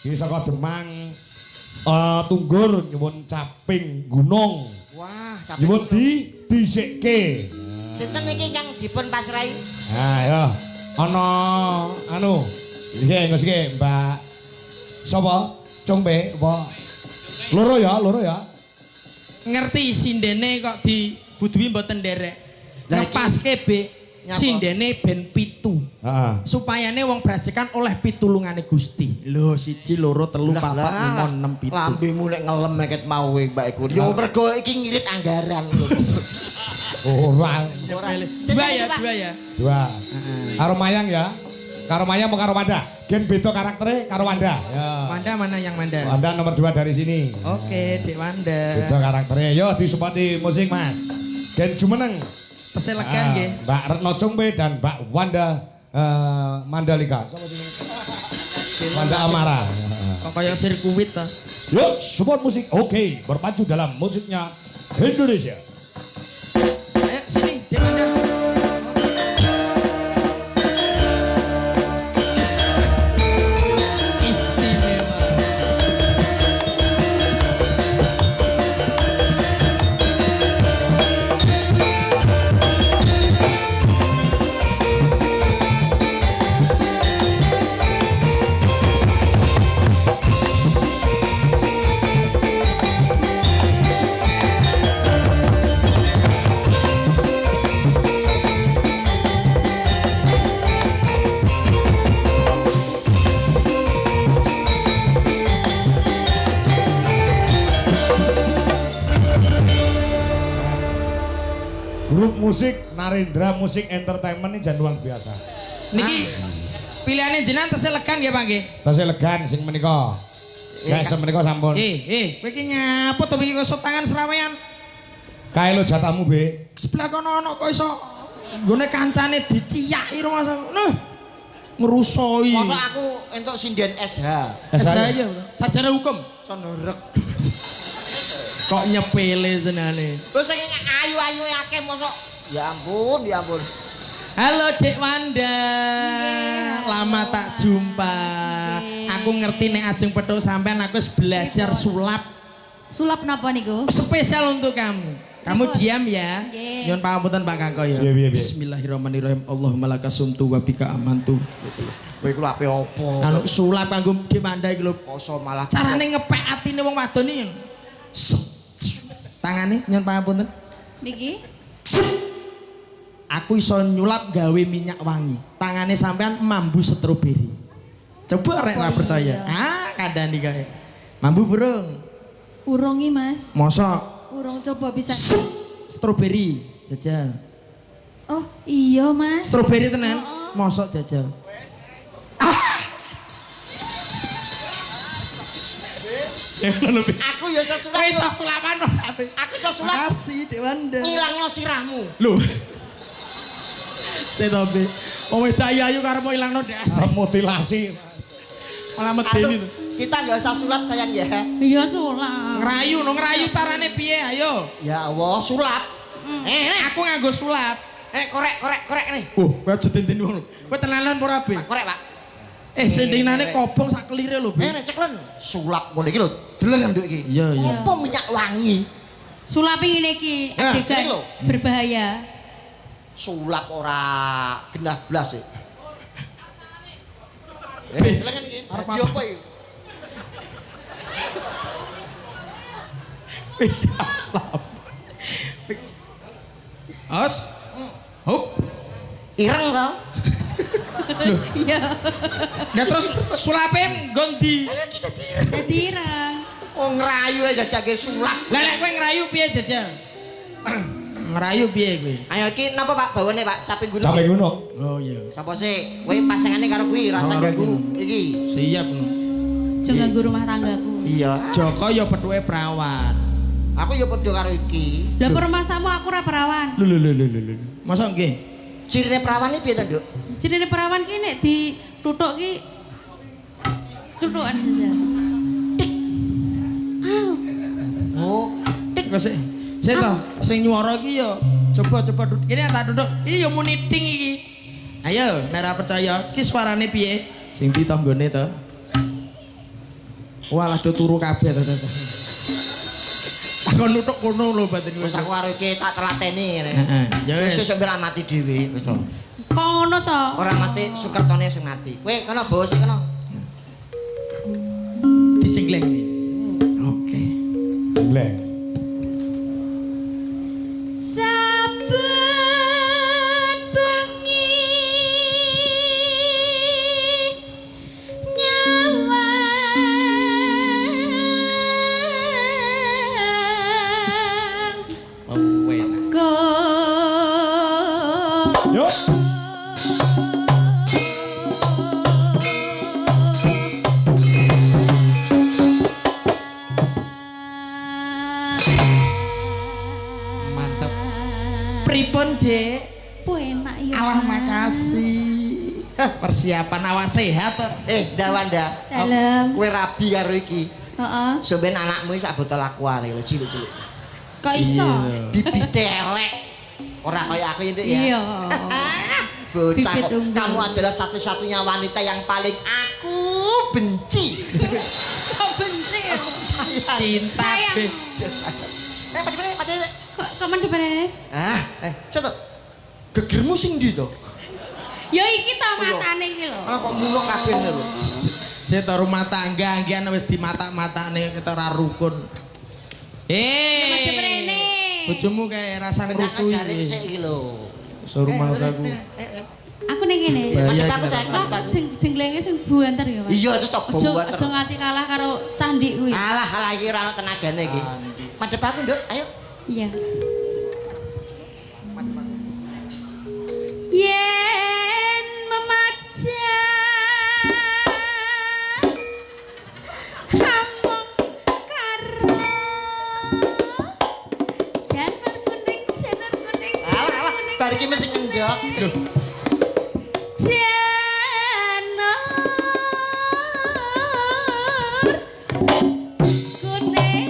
Iki saka Demang. Tunggur nyuwun caping gunung. Wah, nyuwun disikke. Sinten iki kang dipun pasrahi? Nah, ya. Ana anu. Iki nguske Mbak sapa? Congbe apa? Loro ya. Ngerti sindene kok dibuduhi mboten nderek. Ngepaske be sindene ben 7. Heeh. Supayane wong brajekan oleh pitulungane Gusti. Lho 1 2 3 4 5 6 7. Lambemu nek ngelem nek mau Mbak iku. Yo mergo iki ngirit anggaran lho. Ora. Dua ya. Dua. Karo Mayang ya. Karo Mayang mau karo Wanda. Gen beda karaktere karo Wanda. Ya. Wanda mana yang Wanda? Wanda nomor 2 dari sini. Oke, Dek Wanda. Beda karaktere. Yo disupati musik Mas. Gen jumeneng. Peselegan nggih. Mbak Retno Congbe dan Mbak Wanda Mandalika. Sapa jenenge? Wanda Amara. Kok kaya sirkuit ta? Yuk, support musik. Oke, berpacu dalam musiknya Indonesia. Ayo sini, Dek Wanda. Grup musik Narendra Musik Entertainment ini jan luar biasa. Niki pilihane jenengan tesih legan nggih Pak nggih. Tasih legan sing menika. Ya semenika sampun. Kowe iki nyaput to iki kok tangan serawean. Kae lo jatamu, Be. Sebelah kono ana kok iso nggone kancane diciyaki rumah. Noh. Ngerusoi. Masa aku entuk sinden SH. Saya sarjana hukum. Sonorek. Kok nyepele senane. Terus sing ayu-ayu akeh mosok. Ya ampun. Halo Dek Wanda. Lama tak jumpa. Aku ngerti nek ajeng petuk sampean aku wis belajar sulap. Sulap napa niku? Spesial untuk kamu. Kamu diam ya. Nyuwun pangapunten Pak Kangko ya. Bismillahirrahmanirrahim. Allahumma lakasumtu wa bika amantu. Kowe iku ape opo? Anu sulap kanggo Dek Wanda iki lho. Poso malah Carane ngepek atine wong wadon iki. Tangane nyuwun pangapunten. Niki? Aku iso nyulap gawe minyak wangi. Tangane sampean mambu stroberi. Coba rek ra percaya. Kandhani kae. Mambu burung. Urungi Mas. Mosok Urung coba bisa. stroberi jajal. Oh, iya Mas. Stroberi tenan. Mosok jajal. aku ya iso sulap. Iso sulapan. Aku iso sulap. Makasih Dek Wanda. Ngilangno sirahmu. Lho. Tetapi wong wedok ayu karo mau ilangno dasar Mutilasi. malah medeni to. Kita enggak usah sulap sayang ya. Iya sulap. Ngrayu carane piye ayo. Ya Allah, sulap. Aku nganggo sulap. Korek nih. Kowe aja tinteni ngono. Kowe tenanan apa ora, Be? Korek, Pak. Sendinane kobong sak kelire lho, Be. Ceklen. Sulap ngono iki lho. Deleng nduk iki. Iya. Apa minyak wangi? Sulap ini ki Nah, ini adegan lho. berbahaya. Sulap ora genah blas e. Deleng iki. Arep Dadi apa iki? Os. Hup. Ireng to? Iya. Nah terus sulape nggondi. Tira. Oh ngerayu aja jage sulap. Lah nek kowe ngrayu piye jajal? Ngrayu piye kowe? Ayo iki napa Pak bawane Pak? Caping gunung. Caping gunung. Oh iya. Sapa sih? Kowe pasangane karo kuwi rasa guru iki. Siap. Aja ganggu rumah tanggaku. Iya. Joko ya pethuke perawan. Aku ya padha karo iki. Lah permasamu aku ora perawan. Lho. Masa nggih? Cirine perawan iki piye to, Nduk? Cirine perawan ki nek dituthuk ki cuthukan saja. Oh, Kok sik to, sing nyuara iki ya coba kene tak duduk. Iki ya muni ting iki. Ayo, nek ora percaya, ki suarane piye? Sing ditonggone to. Walah do turu kabeh to. Takon nutuk kono lho batin Wis aku karo iki tak telateni ngene. Heeh. Ya wis. Wis sampe mati dhewe wis to. Kok ngono to? Ora mesti Sukertone sing mati. Kowe kono bawa sik kono. Dijenggleng iki. Oke. Bleh. Saben bengi nyawang Oh, enak. go Yuk. Mantap. Pripun, Dek? enak ya. Alah makasih. Persiapan awak sehat to. Dawanda. Dalem. Kowe rabi karo iki. Heeh. Sampeyan anakmu sak botol aqua lho cilik-cilik. Kok iso? Bibite elek. Ora kaya aku ini ya. Iya. Bocah Bibit kok. unggul. Kamu adalah satu-satunya wanita yang paling aku benci. Kok benci ya? Cinta. Sayang. Be. Kok mendep rene? Cetok. Gegermu sing ndi to? Ya iki to matane iki lho. Malah kok muluk kabeh lho. Saya taruh rumah tangga, anggian wis di mata-mata nih kita ora rukun. Mendep rene. Bojomu kayak rasa ngerusui. Jare sik iki lho. Suruh mas aku. Aku ning kene. Bahaya Aku kita. sayang Kok banget. jenglenge sing buanter ya, Mas? Iya terus tok Aja bawa aja nganti kalah karo candi kuwi. Alah iki ora ono tenagane iki. Madhep aku, Nduk. Ayo. Iya. Yen memaja hamong karo janur kuning Alah, bar iki mesti ngendok. janur kuning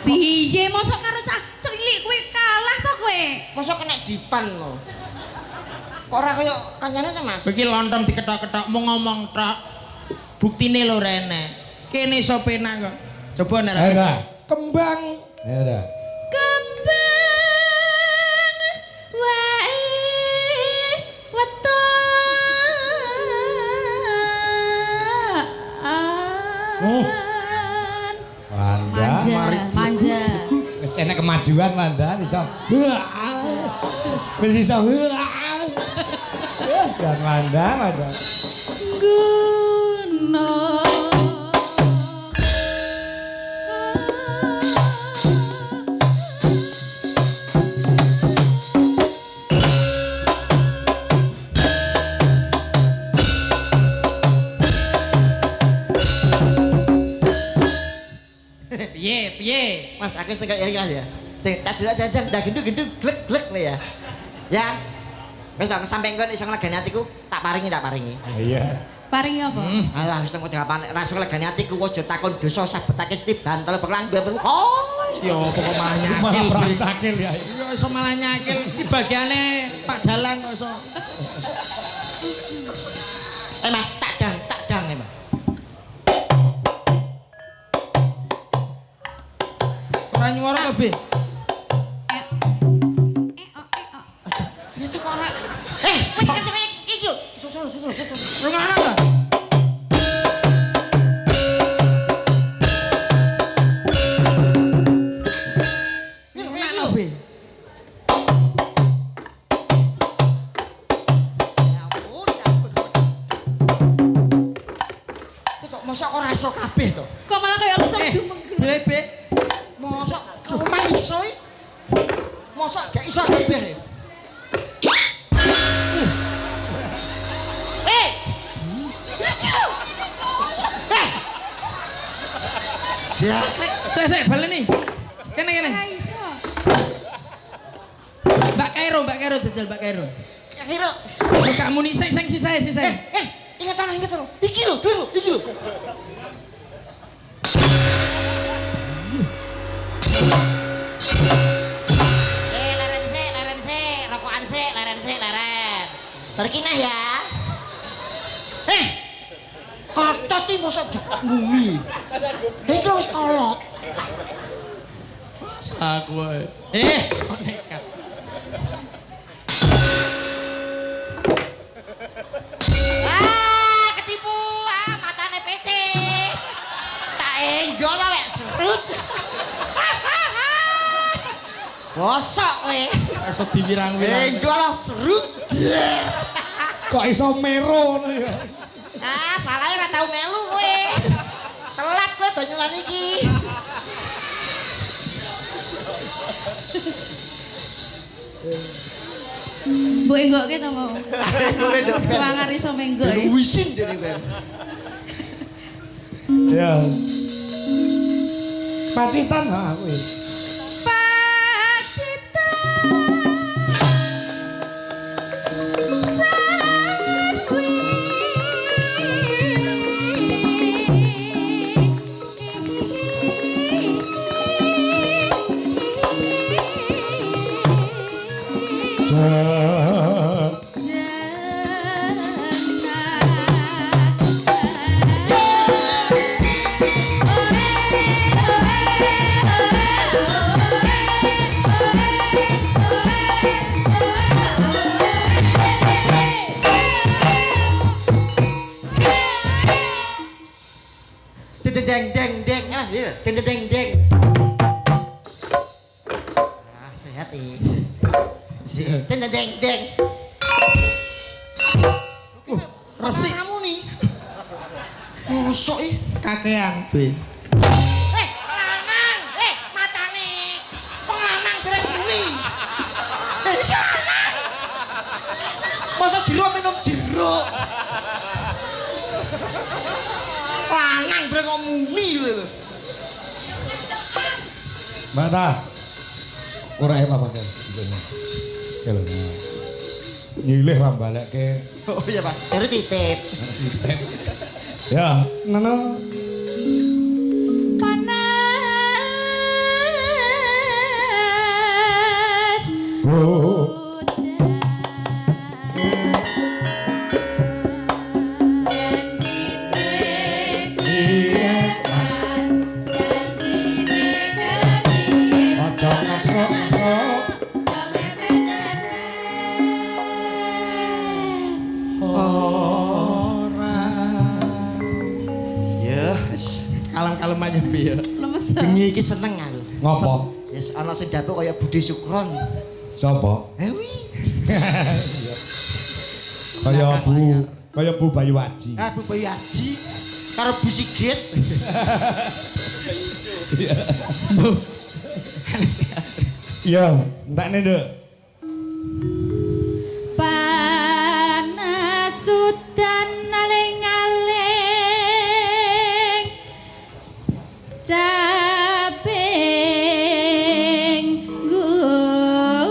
piye mosok karo cah cilik kuwi kalah to kowe Mosok kena dipan lho. Kok ora kaya kancane ta, Mas? Iki lontong diketok-ketok mau ngomong tok. Buktine lho rene. Kene iso penak kok. Coba nek Ayo dah. Kembang. Ayo dah. kembang wae weton. Wanda. manja Wis enek kemajuan Wanda bisa. Wis iso. Dan Wanda. Guna piye? Mas, aku sing kaya iki Mas ya. Sing dadang dah gendut glek-glek lho ya. Ya. Wis aku sampe engko iso nglegani atiku, tak paringi. Iya. paring apa Alah wis tengko diapane rasa nglegani atiku aja takon dosa sabetake stip bantal perlang mbemmu. Oh, Ya pokok malah Malah nyakil. perang cakil ya. Ya iso malah nyakil. Iki bagiane Pak Dalang kok iso. Mas, tak dang Mas. Ora nyuwara kok, Be. Itu kok ora. Iki lho. Susul. Rungono ta? Enak lho, Be. Ya ampun. Itu mosok ora iso kabeh to. kok malah kaya lesung jumenggel Be. Mosok rumah iso iki. Mosok gak iso kabeh. Ya, Sik, baleni. Kene. ora iso Mbak Kairo jajal Mbak Kairo. kira. Kamu nih sing sisae. Ingat ono. Iki lho. Leren sik, rokokan Berkinah ya. Kotot iki mosok ngumi. Iki wis kolot. Aku wae. Kok nekat. Ketipu. Matane PC. Tak enggol wek serut. Bosok kowe. Iso diwirang-wirang. Enggol serut. Kok iso mero ngono ya? Salahe ora tau melu kowe. Telat kowe banyolan iki. Mbok enggokke to mau. Boleh dong. Semangar iso menggok. Wisin dene kowe. Ya. Pacitan ha kowe. Deng deng deng deng deng deng. Sehat iki. Deng deng deng. Resik kamu nih. Mosok iki kakean, Be. lanang, matane. Penganang dereng buri. Masa jeruk minum jeruk. Lanang dereng kok mumi lho. Mata. Ora apa kan. Kalau nyilih lah balekke. Oh iya, Pak. Baru titip. Ya, Nono. Panas. Oh. Aja ngesok-ngesok. Ya, Kalem-kalem aja, Be ya. Lemes. bengi iki seneng aku. Ngopo? Yes, ana sing dapuk kaya Budi Sukron. Sapa? Ewi. Kaya Bu Bayu Aji. Bu Bayu Aji karo Bu Sigit. Iya, entakne, Nduk. Panas udan aling-aling caping gunung.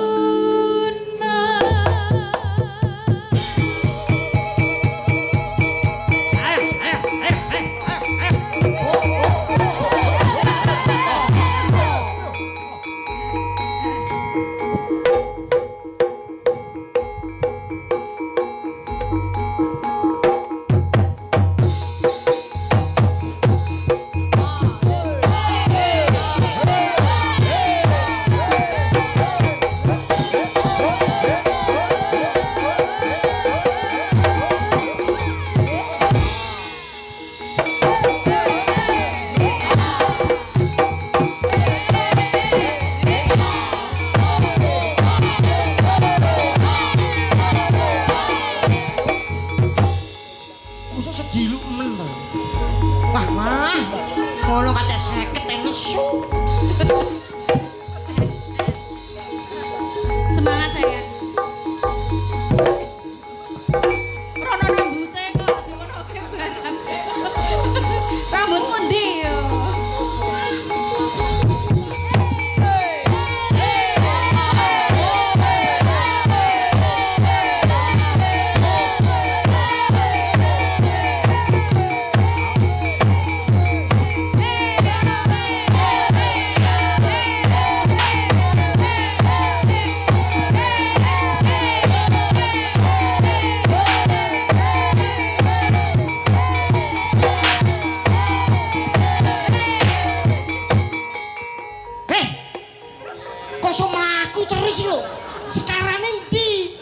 mlaku terus iki lho. Sekarang endi?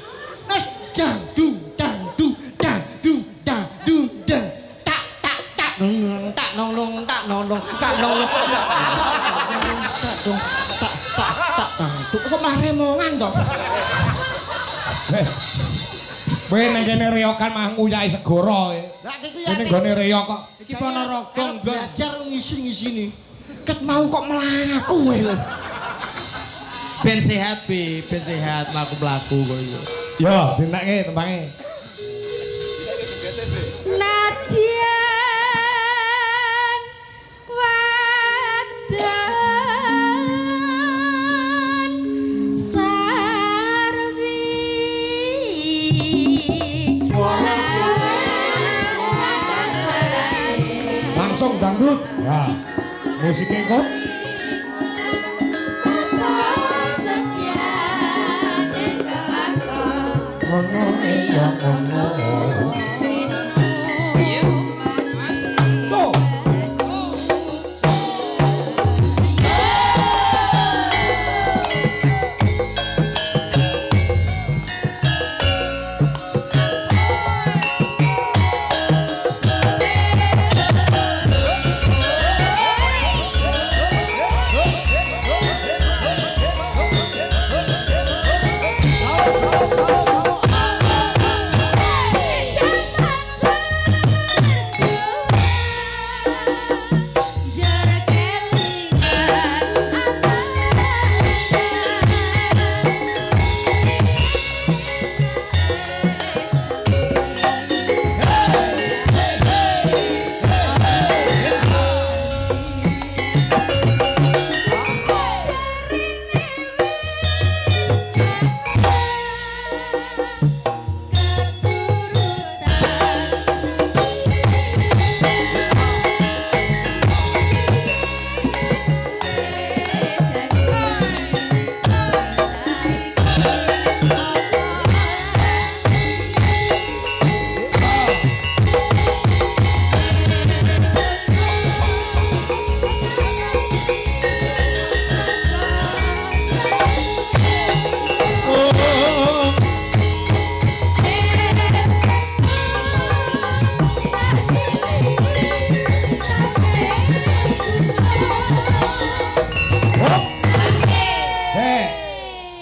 Wes dangdung dangdung dangdung dangdung dang tak tak tak nong tak nong tak nong tak nong tak tak tak dangdung kok malah remongan to. Kowe nang kene reyokan mah nguyahi segara. Lah iki ya. Ini nggone reyok kok. Iki Ponorogo nggon. Belajar ngisi-ngisini. Ket mau kok melaku kowe lho. Ben sehat Bi, ben sehat mlaku-mlaku kok iya. Yo, dinake tembange. Nadyan wadan sarwi Langsung dangdut. Ya. Musiknya kok. Ngono ya ngono. Tuh.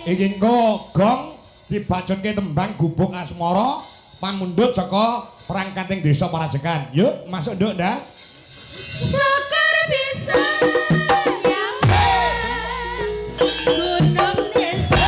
Iki engko gong dibacutke tembang gubuk asmara pamundhut saka perangkating desa Parajekan. Yuk, masuk nduk ndak. Syukur bisa gunung desa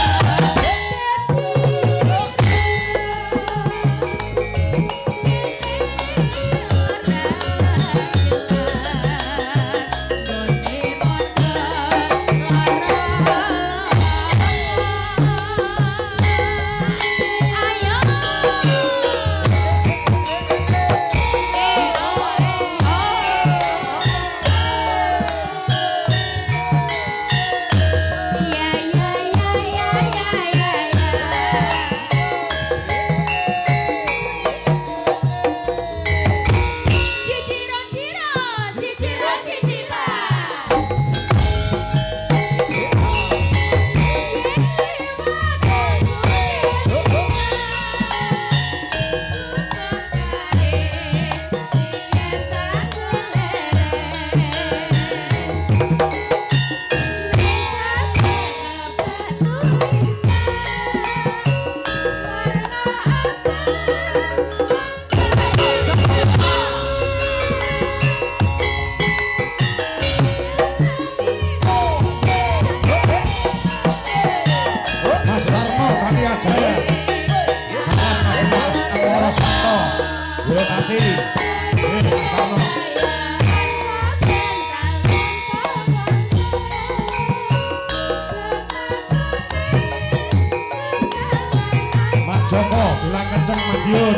Joko, bilang kenceng Madiun.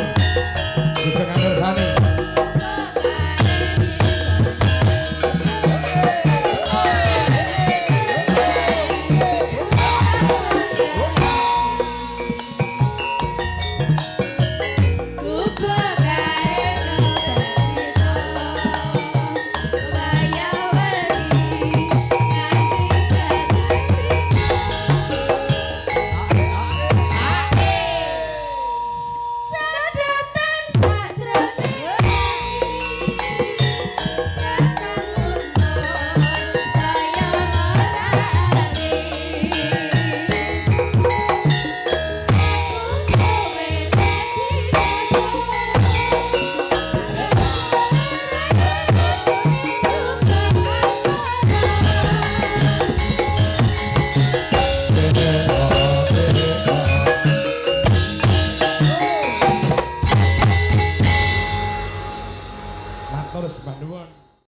Sugeng Andersani.